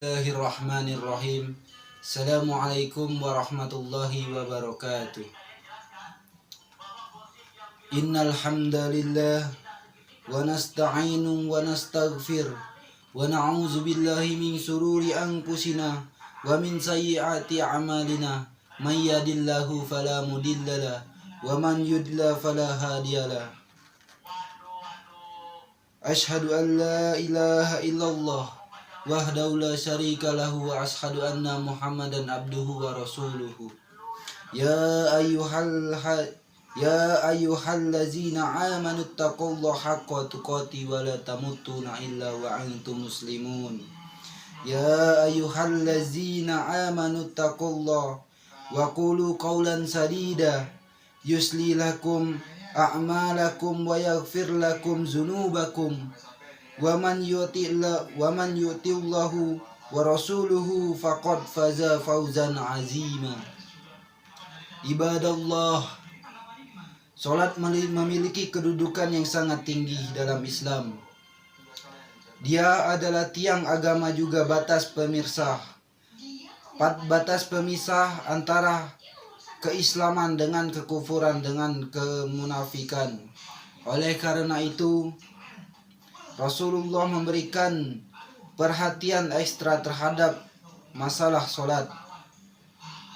Bismillahirrahmanirrahim. Assalamualaikum warahmatullahi wabarakatuh. Innal hamdalillah wa nasta'inu wa nastaghfir wa na'udzu billahi min shururi anfusina wa min sayyiati a'malina. May yahdihillahu fala mudhillalah wa man yudlil fala hadiyalah. Asyhadu an la ilaha illallah wahdahu la syarika lahu wa asyhadu anna Muhammadan abduhu wa rasuluhu. Ya ayyuhallazina amanu taqullaha haqqa tuqatih wa la tamutunna illa wa antum muslimun. Ya ayyuhallazina amanu taqullaha wa qulu qawlan sadida yusli lakum a'malakum wa yaghfir lakum dzunubakum wa man yuti'illahu wa rasuluhu faqad faza fawzan azima. Ibadallah, salat memiliki kedudukan yang sangat tinggi dalam Islam. Dia adalah tiang agama juga batas pemisah antara keislaman dengan kekufuran, dengan kemunafikan. Oleh karena itu, Rasulullah memberikan perhatian ekstra terhadap masalah solat.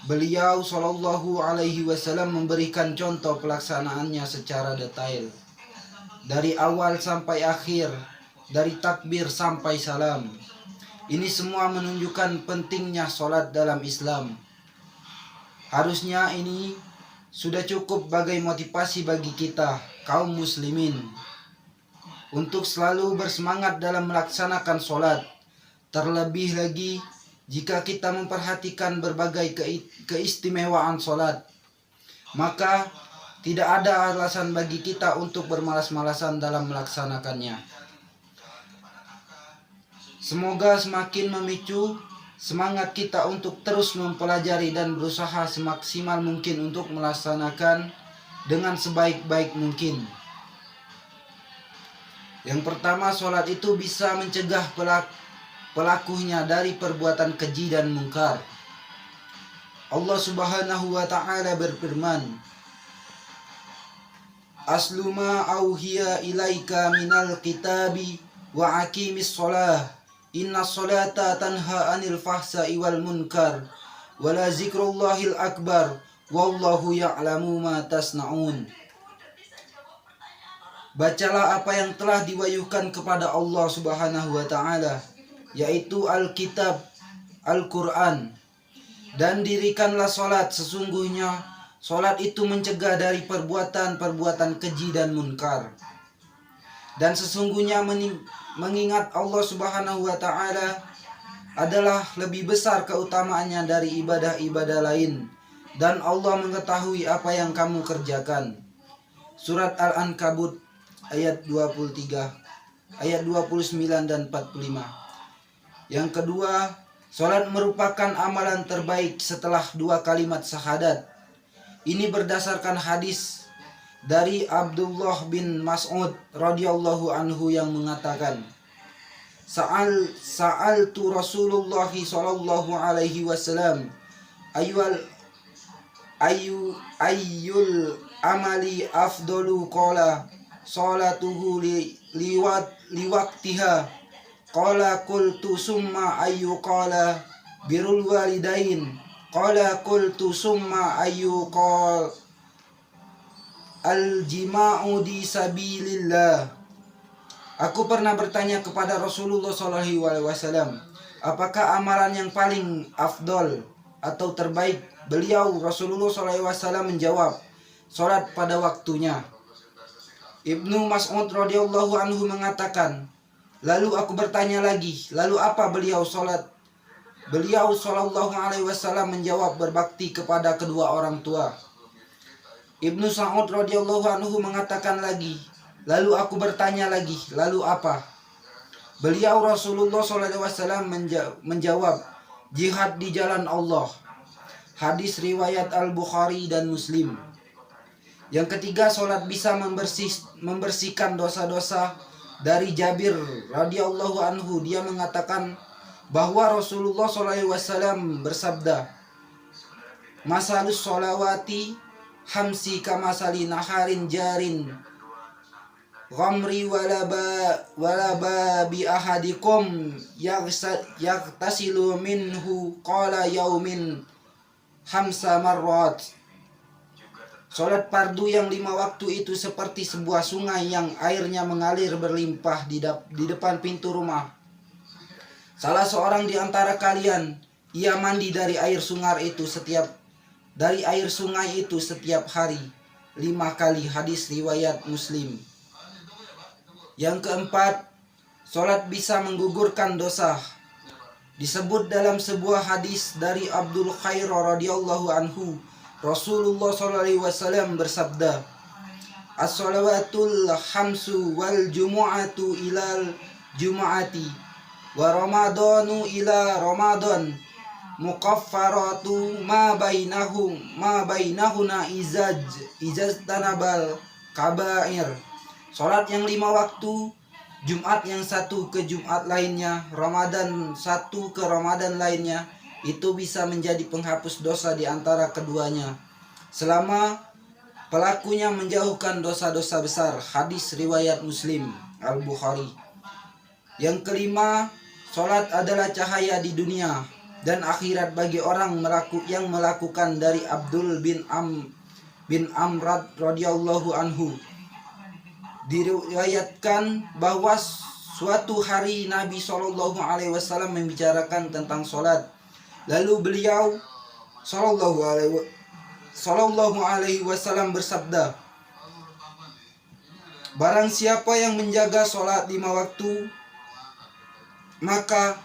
Beliau Shallallahu Alaihi Wasallam memberikan contoh pelaksanaannya secara detail, dari awal sampai akhir, dari takbir sampai salam. Ini semua menunjukkan pentingnya solat dalam Islam. Harusnya ini sudah cukup sebagai motivasi bagi kita, kaum muslimin, untuk selalu bersemangat dalam melaksanakan solat. Terlebih lagi jika kita memperhatikan berbagai keistimewaan solat, maka tidak ada alasan bagi kita untuk bermalas-malasan dalam melaksanakannya. Semoga semakin memicu semangat kita untuk terus mempelajari dan berusaha semaksimal mungkin untuk melaksanakan dengan sebaik-baik mungkin. Yang pertama, sholat itu bisa mencegah pelakunya dari perbuatan keji dan mungkar. Allah Subhanahu wa ta'ala berfirman, Aslu ma auhiya ilaika minal kitabi wa aqimis sholah. Inna sholata tanha anil fahsai wal munkar wa la zikrullahil akbar wallahu ya'lamu ma tasna'un. Bacalah apa yang telah diwahyukan kepada Allah Subhanahu wa ta'ala, yaitu Alkitab, Al-Quran, dan dirikanlah solat. Sesungguhnya solat itu mencegah dari perbuatan-perbuatan keji dan munkar. Dan sesungguhnya mengingat Allah Subhanahu wa ta'ala adalah lebih besar keutamaannya dari ibadah-ibadah lain, dan Allah mengetahui apa yang kamu kerjakan. Surat Al-Ankabut ayat 23, ayat 29 dan 45. Yang kedua, salat merupakan amalan terbaik setelah dua kalimat syahadat. Ini berdasarkan hadis dari Abdullah bin Mas'ud radhiyallahu anhu yang mengatakan, Sa'altu Rasulullah sallallahu alaihi wasallam ayyul amali afdalu, qala salatuhu liwaqtiha, qala qultu summa ayyu, qala birrul walidain, qala qultu summa ayyu, qala al-jima'u di sabilillah. Aku pernah bertanya kepada Rasulullah SAW, apakah amalan yang paling afdol atau terbaik? Beliau Rasulullah SAW menjawab, salat pada waktunya. Ibnu Mas'ud radhiyallahu anhu mengatakan, lalu aku bertanya lagi, lalu apa beliau salat? Beliau SAW menjawab, berbakti kepada kedua orang tua. Ibnu Sa'ud radhiyallahu anhu mengatakan lagi, lalu aku bertanya lagi, lalu apa? Beliau Rasulullah SAW menjawab, jihad di jalan Allah. Hadis riwayat Al-Bukhari dan Muslim. Yang ketiga, sholat bisa membersihkan dosa-dosa. Dari Jabir radhiyallahu anhu, dia mengatakan, bahwa Rasulullah SAW bersabda, "Masalus sholawati hamsi kamasali naharin jarin ghamri walaba bi ahadikum yaghtasilu minhu qala yaumin hamsa marrat." Salat fardu yang 5 waktu itu seperti sebuah sungai yang airnya mengalir berlimpah di depan pintu rumah. Salah seorang di antara kalian, ia mandi dari air sungai itu setiap hari 5 kali. Hadis riwayat Muslim. Yang keempat, salat bisa menggugurkan dosa. Disebut dalam sebuah hadis dari Abdul Khair radhiyallahu anhu, Rasulullah SAW bersabda, "As-shalawatul khamsu wal jumu'atu ilal jumu'ati wa ramadanu ila ramadan mukaffaratu ma bainahuna izaj tanabal kabair." Salat yang 5 waktu, Jumat yang satu ke Jumat lainnya, Ramadan satu ke Ramadan lainnya, itu bisa menjadi penghapus dosa di antara keduanya, selama pelakunya menjauhkan dosa-dosa besar. Hadis riwayat Muslim, Al-Bukhari. Yang kelima, salat adalah cahaya di dunia dan akhirat bagi orang yang melakukan. Dari Abdul bin Amr radhiyallahu anhu diriwayatkan bahwa suatu hari Nabi SAW membicarakan tentang salat. Lalu beliau Sallallahu alaihi wasallam bersabda, "Barang siapa yang menjaga salat 5 waktu, maka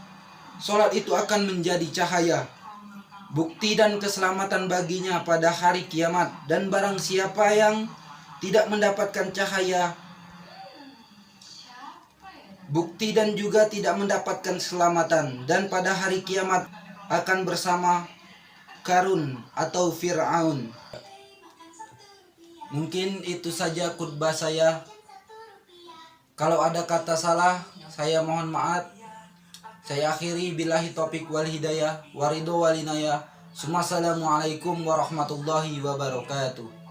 salat itu akan menjadi cahaya, bukti dan keselamatan baginya pada hari kiamat. Dan barang siapa yang tidak mendapatkan cahaya, bukti dan juga tidak mendapatkan keselamatan, dan pada hari kiamat akan bersama Karun atau Fir'aun." Mungkin itu saja khutbah saya. Kalau ada kata salah, saya mohon maaf. Saya akhiri billahi taufiq wal hidayah waridho walinaya. Assalamualaikum warahmatullahi wabarakatuh.